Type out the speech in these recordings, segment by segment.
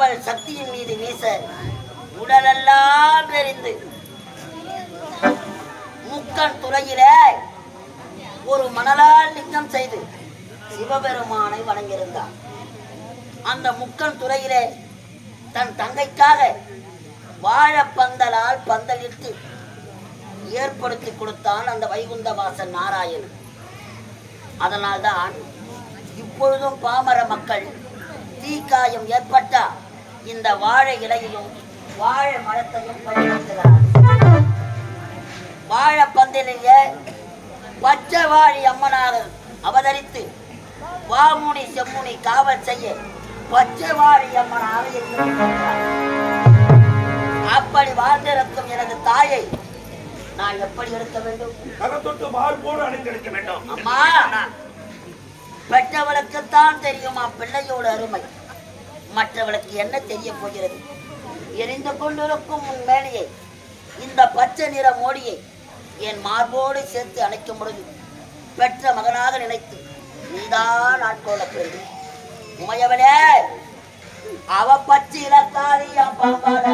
அவள் சக்தியின் மீது வீச உடலெல்லாம் எரிந்து முக்கன் துறையிலே ஒரு மணலால் லிங்கம் செய்து சிவபெருமானை வணங்கியிருந்தார். அந்த முக்கன் துறையிலே தன் தங்கைக்காக வாழைப்பந்தலால் பந்தலிட்டு ஏற்படுத்தி கொடுத்தான் அந்த வைகுந்தவாசன் நாராயணன். அதனால்தான் இப்பொழுதும் பாமர மக்கள் தீக்காயம் ஏற்பட்டா இந்த வாழை இலையையும் வாழை மரத்தையும் பயன்படுத்துகிறார். வாழைப்பந்தலிலே பச்சை வாழி அம்மனாக அவதரித்து வாமுனி செம்முனி காவல் செய்ய பச்சை வாழி அம்மனாக இருக்கிறார். அப்படி வாழ்ந்திருக்கும் எனது தாயை நான் எப்படி எடுக்க வேண்டும்? அம்மா, பெற்றவளுக்குத்தான் தெரியுமா பிள்ளையோட அருமை, மற்றவளுக்கு என்ன தெரிய போகிறது? எரிந்து கொண்டிருக்கும் உன் மேலையை இந்த பச்சை நிற மோடியை என் மார்போடு சேர்த்து அணைக்கும் பொழுது பெற்ற மகனாக நினைத்து நீதான் ஆட்கொள்ள பெறுது. உமையவளே, அவ பச்சை இலக்காரியா பாம்பாட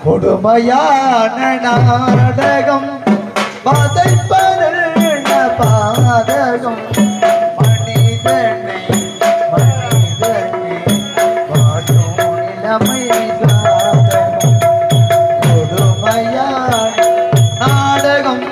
கொடுமையான நாடகம் பதைப்பருண பாதகம் மனிதனை வாழும் நிலைமை சாதகம் கொடுமையான நாடகம்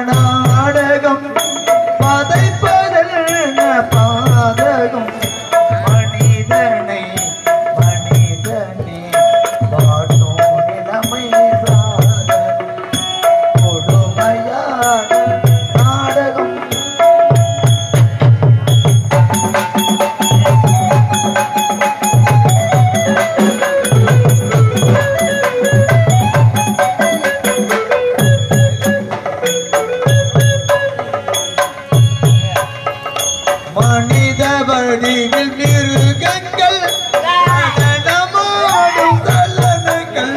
நாடகம் பதைப்பதல்ன பாதகம் மனிதனை வாட்டும் நிலைமை சாதகம் கொடுமையான நாடகம் மனித வடிவில் மிருகங்கள் நடனமாடும் தலனங்கள்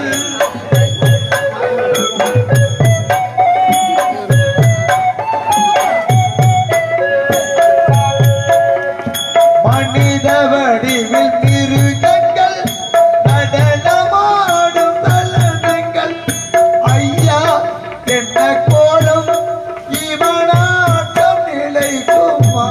மனித வடிவில் மிருகங்கள் நடனமாடும் தலனங்கள் ஐயா என்ன கோலம் இவனாட்டம் நிலைக்குமா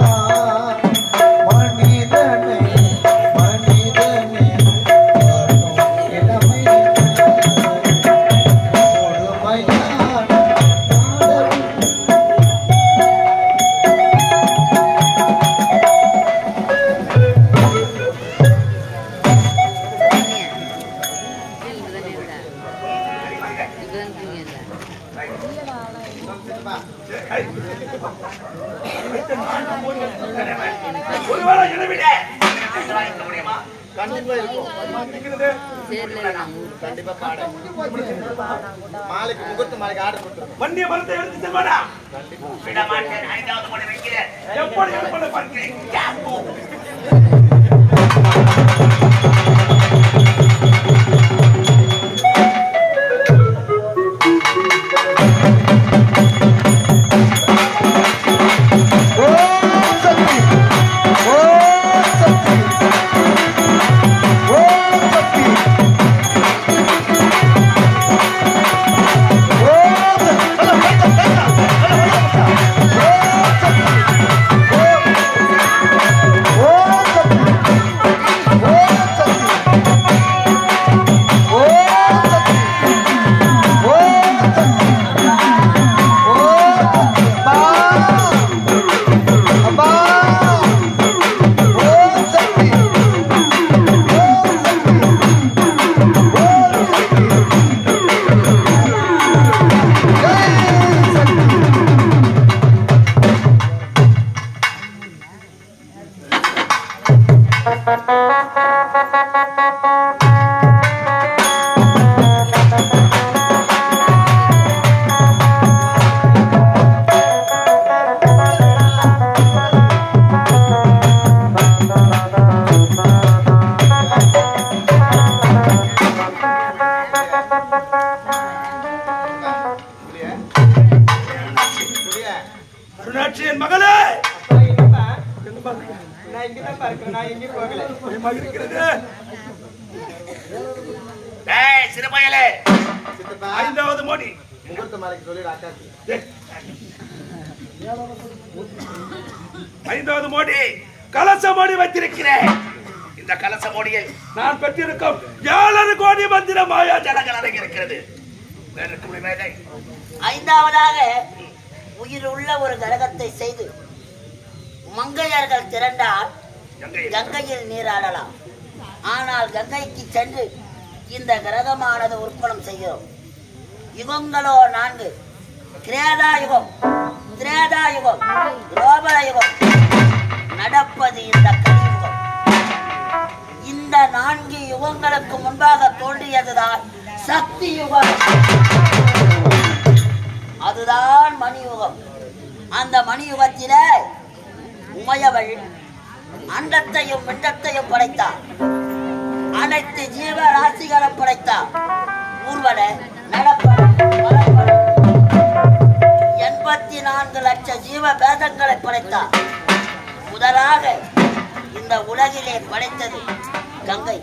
வாங்கிக்க முடியுமா? கண்டிப்பா இருக்கும். கண்டிப்பா பாட மாலைக்கு முகூர்த்த மாலைக்கு ஆர்டர் கொடுத்துருக்கோம். வண்டிய மரத்தை எடுத்து செல்வாடா. விட மாட்டேன். 5வது மணி வைக்கிறேன். எப்படி எப்படி பார்க்கிறேன்? அருணாட்சியின் மகளே, நான் இங்கதான் பார்க்கிறேன். நான் எங்கேயும் போகல. சிறுபயலே சித்தப்பா 5வது மோடி முகூர்த்த மாலைக்கு சொல்லி அக்காக்கு 5வது மோடி கலச மோடி வைத்திருக்கிறேன். இந்த கலச மோடியில் நான் பெற்றிருக்கும் 7 கோடி மந்திர மாயா ஜலங்கள் அடங்கி இருக்கிறது. 5வதாக உயிர் உள்ள ஒரு கரகத்தை செய்து மங்கையர்கள் திரண்டால் கங்கையில் நீராடலாம். ஆனால் கங்கைக்கு சென்று இந்த கிரகமானது உற்பணம் செய்கிறோம். யுகங்களோ 4: கிரேதா யுகம், திரேதா யுகம், துரோபர யுகம். நடப்பது இந்த கலியுகம். இந்த 4 யுகங்களுக்கு முன்பாக தோன்றியதுதான் சக்தி யுகம். அதுதான் மணியுகம். அந்த மணியுகத்திலே உமையவள் அண்டத்தையும் மிண்டத்தையும் படைத்தார். அனைத்து ஜீவராசிகளும் படைத்தார். ஊர்வன நடப்பன 84 லட்சம் ஜீவ பேதங்களை படைத்தார். முதலாக இந்த உலகிலே படைத்தது கங்கை.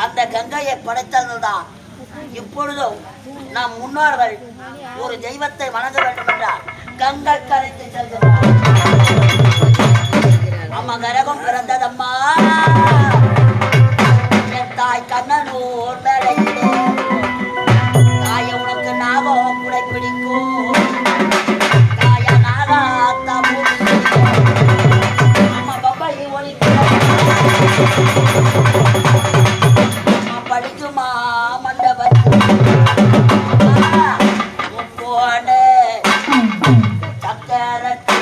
அந்த கங்கையை படைத்ததுதான் இப்பொழுதும் நம் முன்னோர்கள் ஒரு தெய்வத்தை வணங்க வேண்டும் என்றால் கங்கை கரைத்து செல்கிறார். அம்மா கரகம் பிறந்ததம்மா என் தாய் கண்ணனூர் மேலையிலே. தாய உனக்கு நாகம் குடை பிடிக்கும். தாய நாகாத்தா அம்மா பப்பை ஒழிக்கும் படிக்குமா மண்டபத்து முப்போனே சக்கரத்து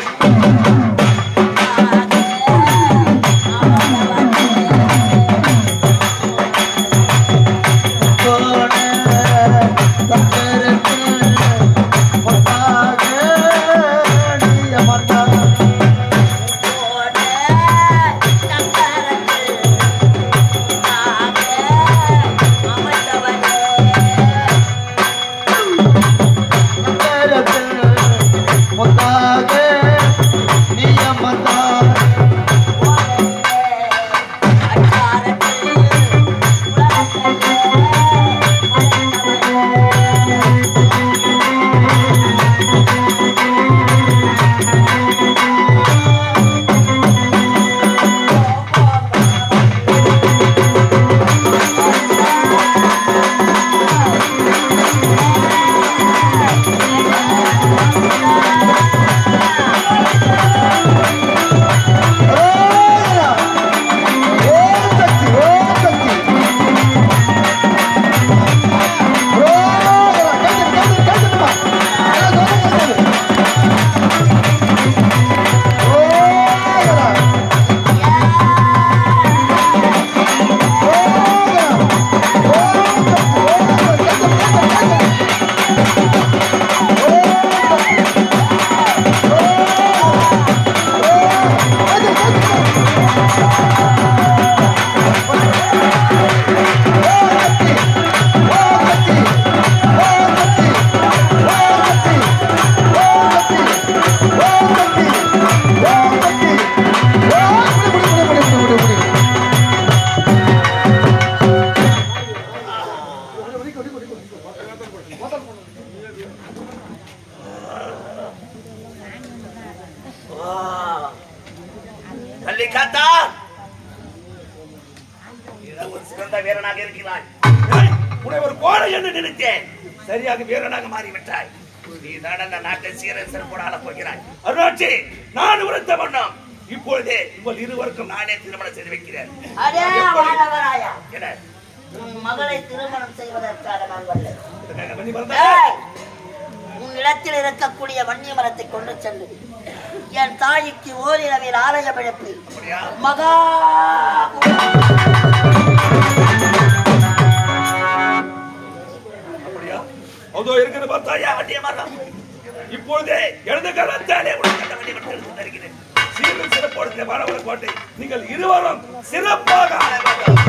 அதனால்தான் ஒரு சிறந்த வீரனாக இருக்கிறாய். உன்னை ஒரு கோடை என்று நினைத்தேன். சரியாக வீரனாக மாறிவிட்டாய். நீ தான் அந்த நாட்டை சீர சிறப்போட போகிறாய். அருணாட்சி, நான் உரைத்த வண்ணம் இப்பொழுதே உங்கள் இருவருக்கும் நானே திருமணம் செய்து வைக்கிறேன். உன் மகளை திருமணம் செய்வதற்காக நான் வரல. என்ன உன் இடத்தில் இருக்கக்கூடிய வன்னிய மரத்தை கொண்டு சென்று என் தாய்க்கு ஓரிரவில் ஆலயம் எழுப்பி மகா அப்படியா? அதோ இருக்கிற பார்த்தாயா வண்டிய மரம். இப்பொழுதே இடது கரத்தாலே உனக்கு வண்டி மட்டும் எடுத்து தருகிறேன். சீரும் சிறப்போடு வரவர் கோட்டை நீங்கள் இருவரும் சிறப்பாக ஆள வேண்டும்.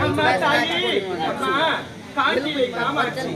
அம்மா காஞ்சி காமாட்சி